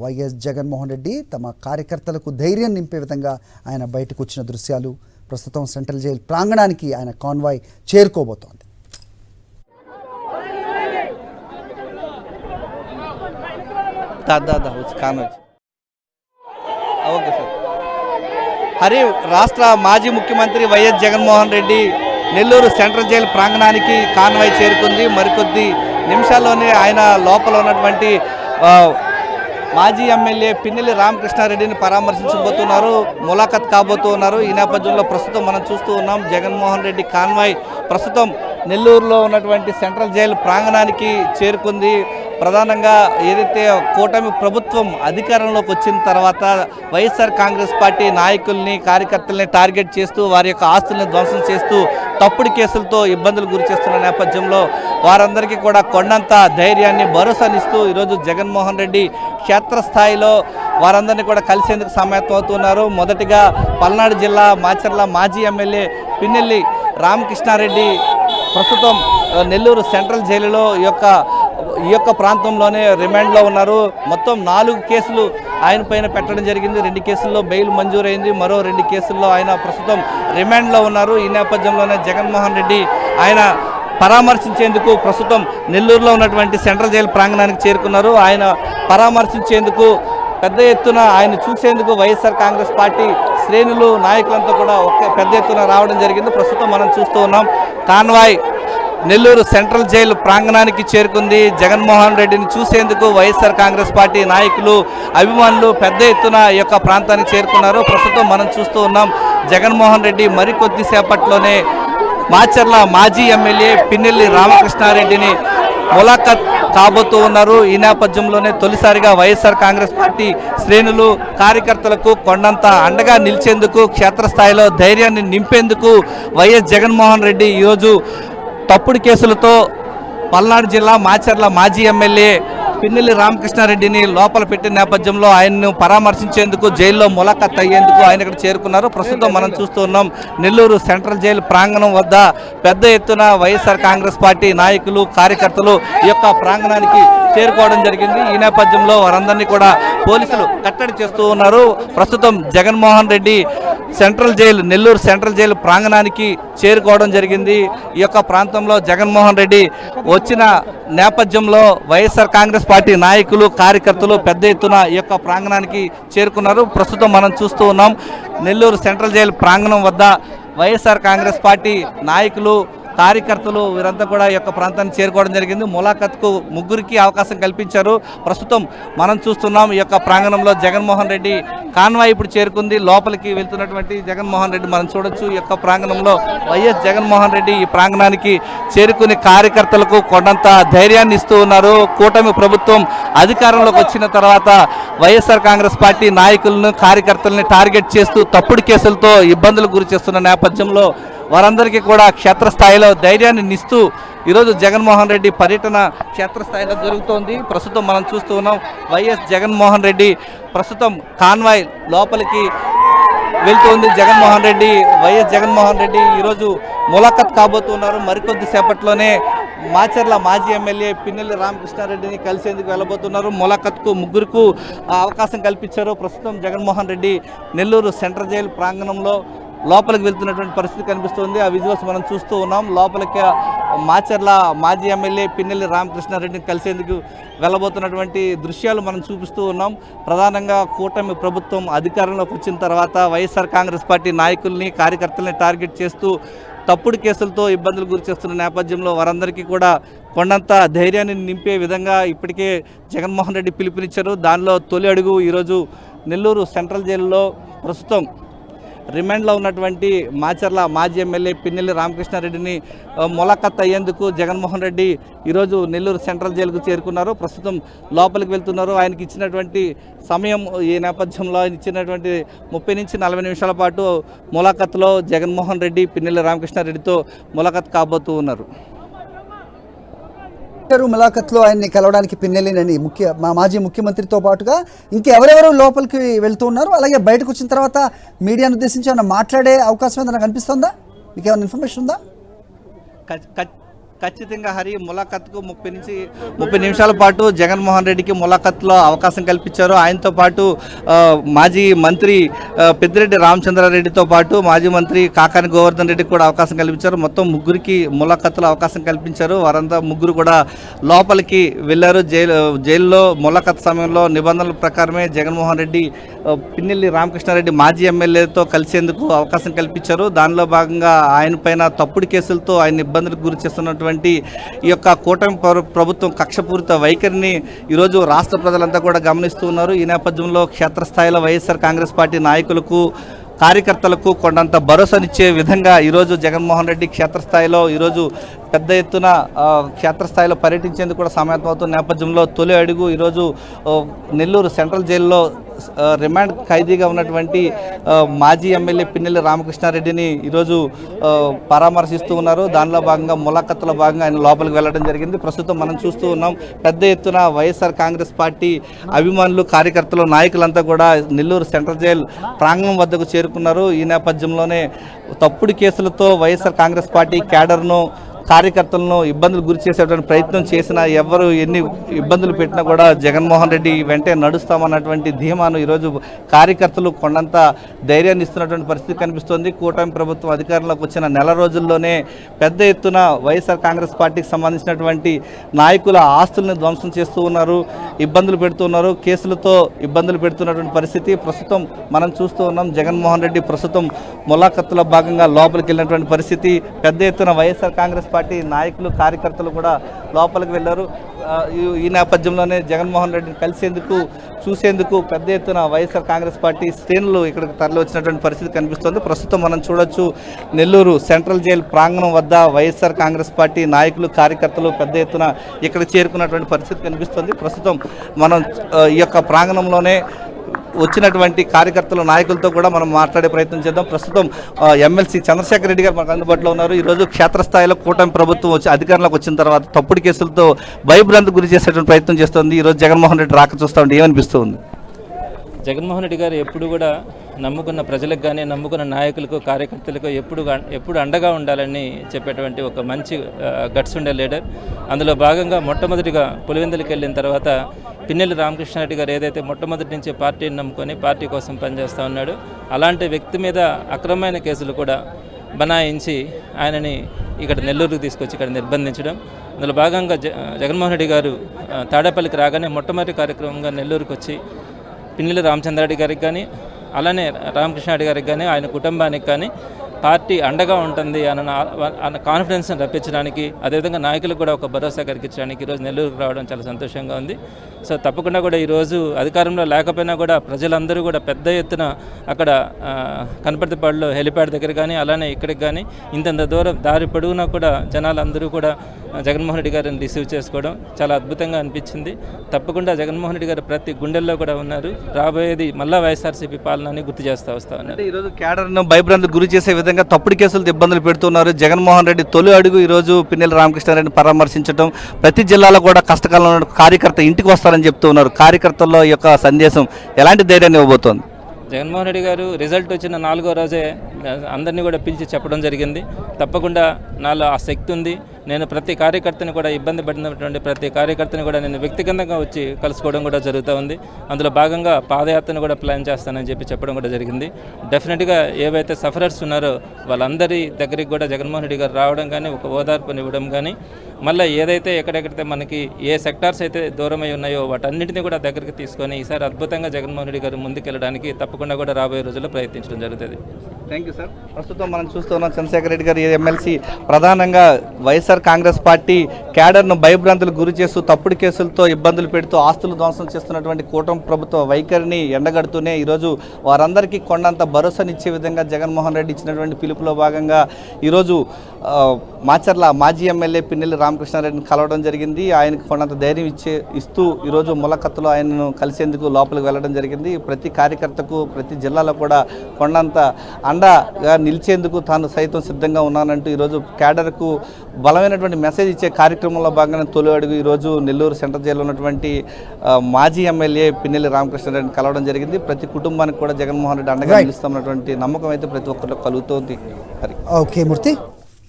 YS Jaganmohan Reddy తమ కార్యకర్తలకు ధైర్యం నింపే విధంగా ఆయన బయటకు వచ్చిన దృశ్యాలు ప్రస్తుతం సెంట్రల్ జైలు ప్రాంగణానికి ఆయన కాన్వాయ్ చేరుకోబోతోంది. హరి రాష్ట్ర మాజీ ముఖ్యమంత్రి YS Jaganmohan Reddy Nellore central jail ప్రాంగణానికి కాన్వాయ్ చేరుకుంది. మరికొద్ది నిమిషాల్లోనే ఆయన లోపల ఉన్నటువంటి మాజీ ఎమ్మెల్యే పిన్నెల్లి రామకృష్ణారెడ్డిని పరామర్శించబోతున్నారు, ములాఖత్ కాబోతున్నారు. ఈ నేపథ్యంలో ప్రస్తుతం మనం చూస్తూ ఉన్నాం జగన్మోహన్ రెడ్డి కాన్వాయ్ ప్రస్తుతం నెల్లూరులో ఉన్నటువంటి సెంట్రల్ జైలు ప్రాంగణానికి చేరుకుంది. ప్రధానంగా ఏదైతే కూటమి ప్రభుత్వం అధికారంలోకి వచ్చిన తర్వాత వైఎస్ఆర్ కాంగ్రెస్ పార్టీ నాయకుల్ని కార్యకర్తల్ని టార్గెట్ చేస్తూ వారి యొక్క ఆస్తుల్ని ధ్వంసం చేస్తూ తప్పుడు కేసులతో ఇబ్బందులు గురి చేస్తున్న నేపథ్యంలో వారందరికీ కూడా కొండంత ధైర్యాన్ని భరోసానిస్తూ ఈరోజు జగన్మోహన్ రెడ్డి క్షేత్రస్థాయిలో వారందరినీ కూడా కలిసేందుకు సమాయత్తమవుతున్నారు. మొదటిగా పల్నాడు జిల్లా మాచర్ల మాజీ ఎమ్మెల్యే పిన్నెల్లి రామకృష్ణారెడ్డి ప్రస్తుతం నెల్లూరు సెంట్రల్ జైలులో ఈ యొక్క ప్రాంతంలోనే రిమాండ్లో ఉన్నారు. మొత్తం 4 కేసులు ఆయన పైన పెట్టడం జరిగింది. 2 కేసుల్లో బెయిల్ మంజూరైంది, మరో 2 కేసుల్లో ఆయన ప్రస్తుతం రిమాండ్లో ఉన్నారు. ఈ నేపథ్యంలోనే జగన్మోహన్ రెడ్డి ఆయన పరామర్శించేందుకు ప్రస్తుతం నెల్లూరులో ఉన్నటువంటి సెంట్రల్ జైలు ప్రాంగణానికి చేరుకున్నారు. ఆయన పరామర్శించేందుకు పెద్ద ఎత్తున ఆయన చూసేందుకు వైఎస్ఆర్ కాంగ్రెస్ పార్టీ శ్రేణులు నాయకులంతా కూడా పెద్ద ఎత్తున రావడం జరిగింది. ప్రస్తుతం మనం చూస్తూ ఉన్నాం కాన్వాయ్ నెల్లూరు సెంట్రల్ జైలు ప్రాంగణానికి చేరుకుంది. జగన్మోహన్ రెడ్డిని చూసేందుకు వైఎస్ఆర్ కాంగ్రెస్ పార్టీ నాయకులు అభిమానులు పెద్ద ఎత్తున ఈ యొక్క ప్రాంతానికి చేరుకున్నారు. ప్రస్తుతం మనం చూస్తూ ఉన్నాం జగన్మోహన్ రెడ్డి మరికొద్దిసేపట్లోనే మాచర్ల మాజీ ఎమ్మెల్యే పిన్నెల్లి రామకృష్ణారెడ్డిని ములాఖత్ కాబోతూ ఉన్నారు. ఈ నేపథ్యంలోనే తొలిసారిగా వైఎస్ఆర్ కాంగ్రెస్ పార్టీ శ్రేణులు కార్యకర్తలకు కొండంత అండగా నిలిచేందుకు క్షేత్రస్థాయిలో ధైర్యాన్ని నింపేందుకు వైఎస్ జగన్మోహన్ రెడ్డి ఈరోజు తప్పుడు కేసులతో పల్నాడు జిల్లా మాచర్ల మాజీ ఎమ్మెల్యే పిన్నెల్లి రామకృష్ణారెడ్డిని లోపల పెట్టిన నేపథ్యంలో ఆయన్ను పరామర్శించేందుకు జైల్లో ములాఖత్ అయ్యేందుకు ఆయన ఇక్కడ చేరుకున్నారు. ప్రస్తుతం మనం చూస్తూ ఉన్నాం నెల్లూరు సెంట్రల్ జైలు ప్రాంగణం వద్ద పెద్ద ఎత్తున వైఎస్ఆర్ కాంగ్రెస్ పార్టీ నాయకులు కార్యకర్తలు ఈ యొక్క ప్రాంగణానికి చేరుకోవడం జరిగింది. ఈ నేపథ్యంలో వారందరినీ కూడా పోలీసులు కట్టడి చేస్తూ ఉన్నారు. ప్రస్తుతం జగన్మోహన్ రెడ్డి నెల్లూరు సెంట్రల్ జైలు ప్రాంగణానికి చేరుకోవడం జరిగింది. ఈ యొక్క ప్రాంతంలో జగన్మోహన్ రెడ్డి వచ్చిన నేపథ్యంలో వైఎస్ఆర్ కాంగ్రెస్ పార్టీ నాయకులు కార్యకర్తలు పెద్ద ఎత్తున ఈ యొక్క ప్రాంగణానికి చేరుకున్నారు. ప్రస్తుతం మనం చూస్తూ ఉన్నాం నెల్లూరు సెంట్రల్ జైలు ప్రాంగణం వద్ద వైఎస్ఆర్ కాంగ్రెస్ పార్టీ నాయకులు కార్యకర్తలు వీరంతా కూడా ఈ యొక్క ప్రాంతానికి చేరుకోవడం జరిగింది. ములాఖత్కు 3కి అవకాశం కల్పించారు. ప్రస్తుతం మనం చూస్తున్నాం ఈ యొక్క ప్రాంగణంలో జగన్మోహన్ రెడ్డి కాన్వాయ్ ఇప్పుడు చేరుకుంది. లోపలికి వెళ్తున్నటువంటి జగన్మోహన్ రెడ్డి మనం చూడొచ్చు. ఈ యొక్క ప్రాంగణంలో వైఎస్ జగన్మోహన్ రెడ్డి ఈ ప్రాంగణానికి చేరుకుని కార్యకర్తలకు కొండంత ధైర్యాన్ని ఇస్తూ ఉన్నారు. కూటమి ప్రభుత్వం అధికారంలోకి వచ్చిన తర్వాత వైఎస్ఆర్ కాంగ్రెస్ పార్టీ నాయకులను కార్యకర్తలని టార్గెట్ చేస్తూ తప్పుడు కేసులతో ఇబ్బందులు గురి చేస్తున్న నేపథ్యంలో వారందరికీ కూడా క్షేత్రస్థాయిలో ధైర్యాన్ని నిస్తూ ఈరోజు జగన్మోహన్ రెడ్డి పర్యటన క్షేత్రస్థాయిలో జరుగుతోంది. ప్రస్తుతం మనం చూస్తూ ఉన్నాం వైఎస్ జగన్మోహన్ రెడ్డి ప్రస్తుతం కాన్వాయ్ లోపలికి వెళ్తుంది. వైఎస్ జగన్మోహన్ రెడ్డి ఈరోజు ములాఖత్ కాబోతున్నారు. మరికొద్ది సేపట్లోనే మాచర్ల మాజీ ఎమ్మెల్యే పిన్నెల్లి రామకృష్ణారెడ్డిని కలిసేందుకు వెళ్ళబోతున్నారు. ములాఖత్కు 3కు అవకాశం కల్పించారు. ప్రస్తుతం జగన్మోహన్ రెడ్డి నెల్లూరు సెంట్రల్ జైలు ప్రాంగణంలో లోపలికి వెళ్తున్నటువంటి పరిస్థితి కనిపిస్తుంది. ఆ విజువల్స్ మనం చూస్తూ ఉన్నాం. లోపలికి మాచర్ల మాజీ ఎమ్మెల్యే పిన్నెల్లి రామకృష్ణారెడ్డిని కలిసేందుకు వెళ్ళబోతున్నటువంటి దృశ్యాలు మనం చూపిస్తూ ఉన్నాం. ప్రధానంగా కూటమి ప్రభుత్వం అధికారంలోకి వచ్చిన తర్వాత వైఎస్ఆర్ కాంగ్రెస్ పార్టీ నాయకుల్ని కార్యకర్తల్ని టార్గెట్ చేస్తూ తప్పుడు కేసులతో ఇబ్బందులు గురి చేస్తున్న నేపథ్యంలో వారందరికీ కూడా కొండంత ధైర్యాన్ని నింపే విధంగా ఇప్పటికే జగన్మోహన్ రెడ్డి పిలుపునిచ్చారు. దానిలో తొలి అడుగు ఈరోజు నెల్లూరు సెంట్రల్ జైలులో ప్రస్తుతం రిమాండ్లో ఉన్నటువంటి మాచర్ల మాజీ ఎమ్మెల్యే పిన్నెల్లి రామకృష్ణారెడ్డిని ములాఖత్ అయ్యేందుకు జగన్మోహన్ రెడ్డి ఈరోజు నెల్లూరు సెంట్రల్ జైలుకు చేరుకున్నారు. ప్రస్తుతం లోపలికి వెళ్తున్నారు. ఆయనకి ఇచ్చినటువంటి సమయం ఈ నేపథ్యంలో ఆయన ఇచ్చినటువంటి 30 నుంచి 40 నిమిషాల పాటు ములాఖత్లో జగన్మోహన్ రెడ్డి పిన్నెల్లి రామకృష్ణారెడ్డితో ములాఖత్ కాబోతూ ఉన్నారు. ములాఖత్లో ఆయన్ని కలవడానికి పిన్నెల్లిని మాజీ ముఖ్యమంత్రితో పాటుగా ఇంకెవరెవరు లోపలికి వెళ్తూ ఉన్నారు, అలాగే బయటకు వచ్చిన తర్వాత మీడియాను ఉద్దేశించి ఏమైనా మాట్లాడే అవకాశం ఏదైనా కనిపిస్తుందా? మీకు ఏమైనా ఇన్ఫర్మేషన్ ఉందా? ఖచ్చితంగా హరి ములాఖత్కు 30 నిమిషాల పాటు జగన్మోహన్ రెడ్డికి ములాఖత్లో అవకాశం కల్పించారు. ఆయనతో పాటు మాజీ మంత్రి పెద్దిరెడ్డి రామచంద్రారెడ్డితో పాటు మాజీ మంత్రి కాకాని గోవర్ధన్ రెడ్డికి కూడా అవకాశం కల్పించారు. మొత్తం ముగ్గురికి ములాఖత్లో అవకాశం కల్పించారు. వారంతా ముగ్గురు కూడా లోపలికి వెళ్ళారు. జైల్లో ములాఖత్ సమయంలో నిబంధనల ప్రకారమే జగన్మోహన్ రెడ్డి పిన్నెల్లి రామకృష్ణారెడ్డి మాజీ ఎమ్మెల్యేతో కలిసేందుకు అవకాశం కల్పించారు. దానిలో భాగంగా ఆయన పైన తప్పుడు కేసులతో ఆయన ఇబ్బందులకు గురి చేస్తున్నటువంటి ఈ యొక్క కూటమి ప్రభుత్వం కక్షపూరిత వైఖరిని ఈరోజు రాష్ట్ర ప్రజలంతా కూడా గమనిస్తూ ఉన్నారు. ఈ నేపథ్యంలో క్షేత్రస్థాయిలో వైఎస్ఆర్ కాంగ్రెస్ పార్టీ నాయకులకు కార్యకర్తలకు కొండంత భరోసానిచ్చే విధంగా ఈరోజు జగన్మోహన్ రెడ్డి క్షేత్రస్థాయిలో ఈరోజు పెద్ద ఎత్తున క్షేత్రస్థాయిలో పర్యటించేందుకు కూడా సమాయత్తమవుతున్న నేపథ్యంలో తొలి అడుగు ఈరోజు నెల్లూరు సెంట్రల్ జైల్లో రిమాండ్ ఖైదీగా ఉన్నటువంటి మాజీ ఎమ్మెల్యే పిన్నెల్లి రామకృష్ణారెడ్డిని ఈరోజు పరామర్శిస్తూ ఉన్నారు. దానిలో భాగంగా ములాఖత్తులో భాగంగా ఆయన లోపలికి వెళ్ళడం జరిగింది. ప్రస్తుతం మనం చూస్తూ ఉన్నాం పెద్ద ఎత్తున వైఎస్ఆర్ కాంగ్రెస్ పార్టీ అభిమానులు కార్యకర్తలు నాయకులంతా కూడా నెల్లూరు సెంట్రల్ జైల్ ప్రాంగణం వద్దకు చేరుకున్నారు. ఈ నేపథ్యంలోనే తప్పుడు కేసులతో వైఎస్ఆర్ కాంగ్రెస్ పార్టీ క్యాడర్ను కార్యకర్తలను ఇబ్బందులు గురి చేసేటువంటి ప్రయత్నం చేసినా ఎవరు ఎన్ని ఇబ్బందులు పెట్టినా కూడా జగన్మోహన్ రెడ్డి వెంటే నడుస్తామన్నటువంటి ధీమాను ఈరోజు కార్యకర్తలు కొండంత ధైర్యాన్ని ఇస్తున్నటువంటి పరిస్థితి కనిపిస్తోంది. కూటమి ప్రభుత్వం అధికారంలోకి వచ్చిన నెల రోజుల్లోనే పెద్ద ఎత్తున వైఎస్ఆర్ కాంగ్రెస్ పార్టీకి సంబంధించినటువంటి నాయకుల ఆస్తులను ధ్వంసం చేస్తూ ఉన్నారు, ఇబ్బందులు పెడుతున్నారు, కేసులతో ఇబ్బందులు పెడుతున్నటువంటి పరిస్థితి ప్రస్తుతం మనం చూస్తూ ఉన్నాం. జగన్మోహన్ రెడ్డి ప్రస్తుతం ములాఖత్తులో భాగంగా లోపలికి వెళ్ళినటువంటి పరిస్థితి. పెద్ద ఎత్తున వైఎస్ఆర్ కాంగ్రెస్ పార్టీ నాయకులు కార్యకర్తలు కూడా లోపలికి వెళ్ళారు. ఈ నేపథ్యంలోనే జగన్మోహన్ రెడ్డిని కలిసేందుకు చూసేందుకు పెద్ద ఎత్తున వైఎస్ఆర్ కాంగ్రెస్ పార్టీ శ్రేణులు ఇక్కడికి తరలి వచ్చినటువంటి పరిస్థితి కనిపిస్తోంది. ప్రస్తుతం మనం చూడొచ్చు నెల్లూరు సెంట్రల్ జైల్ ప్రాంగణం వద్ద వైఎస్ఆర్ కాంగ్రెస్ పార్టీ నాయకులు కార్యకర్తలు పెద్ద ఎత్తున ఇక్కడ చేరుకున్నటువంటి పరిస్థితి కనిపిస్తోంది. ప్రస్తుతం మనం ఈ యొక్క ప్రాంగణంలోనే వచ్చినటువంటి కార్యకర్తలు నాయకులతో కూడా మనం మాట్లాడే ప్రయత్నం చేద్దాం. ప్రస్తుతం ఎమ్మెల్సీ చంద్రశేఖర్ రెడ్డి గారు మనకు అందుబాటులో ఉన్నారు. ఈరోజు క్షేత్రస్థాయిలో కూటమి ప్రభుత్వం వచ్చి అధికారంలోకి వచ్చిన తర్వాత తప్పుడు కేసులతో భయభ్రాంతికి గురి చేసేటువంటి ప్రయత్నం చేస్తుంది. ఈరోజు జగన్మోహన్ రెడ్డి రాక చూస్తూ ఉంటే ఏమనిపిస్తుంది? జగన్మోహన్ రెడ్డి గారు ఎప్పుడు కూడా నమ్ముకున్న ప్రజలకు కానీ నమ్ముకున్న నాయకులకు కార్యకర్తలకు ఎప్పుడు అండగా ఉండాలని చెప్పేటువంటి ఒక మంచి గట్స్ ఉండే లీడర్. అందులో భాగంగా మొట్టమొదటిగా పులివెందులకు వెళ్ళిన తర్వాత పిన్నెల్లి రామకృష్ణారెడ్డి గారు ఏదైతే మొట్టమొదటి నుంచి పార్టీని నమ్ముకొని పార్టీ కోసం పనిచేస్తూ ఉన్నాడు, అలాంటి వ్యక్తి మీద అక్రమమైన కేసులు కూడా బనాయించి ఆయనని ఇక్కడ నెల్లూరుకు తీసుకొచ్చి ఇక్కడ నిర్బంధించడం. అందులో భాగంగా జగన్మోహన్ రెడ్డి గారు తాడేపల్లికి రాగానే మొట్టమొదటి కార్యక్రమంగా నెల్లూరుకు వచ్చి పిన్నెల్లి రామచంద్రారెడ్డి గారికి కానీ అలానే రామకృష్ణారెడ్డి గారికి కానీ ఆయన కుటుంబానికి కానీ పార్టీ అండగా ఉంటుంది అన్న కాన్ఫిడెన్స్ని రప్పించడానికి, అదేవిధంగా నాయకులకు కూడా ఒక భరోసా కలిగించడానికి ఈరోజు నెల్లూరుకు రావడం చాలా సంతోషంగా ఉంది. సో తప్పకుండా కూడా ఈరోజు అధికారంలో లేకపోయినా కూడా ప్రజలందరూ కూడా పెద్ద ఎత్తున అక్కడ కనపర్తిపాడులో హెలిప్యాడ్ దగ్గర కానీ అలానే ఇక్కడికి కానీ ఇంతంత దూరం దారి పొడవునా కూడా జనాలందరూ కూడా జగన్మోహన్ రెడ్డి గారిని రిసీవ్ చేసుకోవడం చాలా అద్భుతంగా అనిపించింది. తప్పకుండా జగన్మోహన్ రెడ్డి గారు ప్రతి గుండెల్లో కూడా ఉన్నారు. రాబోయేది మళ్ళా వైఎస్ఆర్సీపీ పాలనని గుర్తు చేస్తూ వస్తా ఉన్నారు. ఈరోజు క్యాడర్ను భయభ్రాంతికి గురి చేసే విధంగా తప్పుడు కేసులతో ఇబ్బందులు పెడుతున్నారు. జగన్మోహన్ రెడ్డి తొలి అడుగు ఈరోజు పిన్నెల్లి రామకృష్ణారెడ్డిని పరామర్శించడం, ప్రతి జిల్లాలో కూడా కష్టకాలంలో కార్యకర్త ఇంటికి వస్తారని చెప్తూ ఉన్నారు. కార్యకర్తల్లో ఈ యొక్క సందేశం ఎలాంటి ధైర్యాన్ని ఇవ్వబోతోంది? జగన్మోహన్ రెడ్డి గారు రిజల్ట్ వచ్చిన 4వ రోజే అందరినీ కూడా పిలిచి చెప్పడం జరిగింది. తప్పకుండా నాలో ఆ శక్తి ఉంది, నేను ప్రతి కార్యకర్తని కూడా ఇబ్బంది పడినటువంటి ప్రతి కార్యకర్తని కూడా నేను వ్యక్తిగతంగా వచ్చి కలుసుకోవడం కూడా జరుగుతూ ఉంది. అందులో భాగంగా పాదయాత్రను కూడా ప్లాన్ చేస్తానని చెప్పడం కూడా జరిగింది. డెఫినెట్గా ఏవైతే సఫరర్స్ ఉన్నారో వాళ్ళందరి దగ్గరికి కూడా జగన్మోహన్ రెడ్డి గారు రావడం కానీ ఒక ఓదార్పునివ్వడం కానీ, మళ్ళీ ఏదైతే ఎక్కడెక్కడైతే మనకి ఏ సెక్టార్స్ అయితే దూరమై ఉన్నాయో వాటన్నింటినీ కూడా దగ్గరికి తీసుకొని ఈసారి అద్భుతంగా జగన్మోహన్ రెడ్డి గారు ముందుకెళ్ళడానికి తప్పకుండా కూడా రాబోయే రోజుల్లో ప్రయత్నించడం జరుగుతుంది. Thank you sir. ప్రస్తుతం మనం చూస్తున్నాం చంద్రశేఖర్ రెడ్డి గారు ఎమ్మెల్సీ ప్రధానంగా వైఎస్ఆర్ కాంగ్రెస్ పార్టీ క్యాడర్ను భయభ్రాంతులకు గురి చేస్తూ తప్పుడు కేసులతో ఇబ్బందులు పెడుతూ ఆస్తులు ధ్వంసం చేస్తున్నటువంటి కూటమి ప్రభుత్వ వైఖరిని ఎండగడుతూనే ఈరోజు వారందరికీ కొండంత భరోసానిచ్చే విధంగా జగన్మోహన్ రెడ్డి ఇచ్చినటువంటి పిలుపులో భాగంగా ఈరోజు మాచర్ల మాజీ ఎమ్మెల్యే పిన్నెల్లి రామకృష్ణారెడ్డిని కలవడం జరిగింది. ఆయనకు కొండంత ధైర్యం ఇస్తూ ఈరోజు ములాఖత్తులో ఆయనను కలిసేందుకు లోపలికి వెళ్ళడం జరిగింది. ప్రతి కార్యకర్తకు ప్రతి జిల్లాలో కూడా కొండంత అండగా నిలిచేందుకు తాను సైతం సిద్ధంగా ఉన్నానంటూ ఈరోజు క్యాడర్కు బలమైనటువంటి మెసేజ్ ఇచ్చే కార్యక్రమంలో భాగంగా తొలి అడుగు ఈరోజు నెల్లూరు సెంట్రల్ జైల్లో ఉన్నటువంటి మాజీ ఎమ్మెల్యే పిన్నెల్లి రామకృష్ణారెడ్డిని కలవడం జరిగింది. ప్రతి కుటుంబానికి కూడా జగన్మోహన్ రెడ్డి అండగా నిలుస్తున్నటువంటి నమ్మకం అయితే ప్రతి ఒక్కరిలో కలుగుతోంది. ఓకే మూర్తి.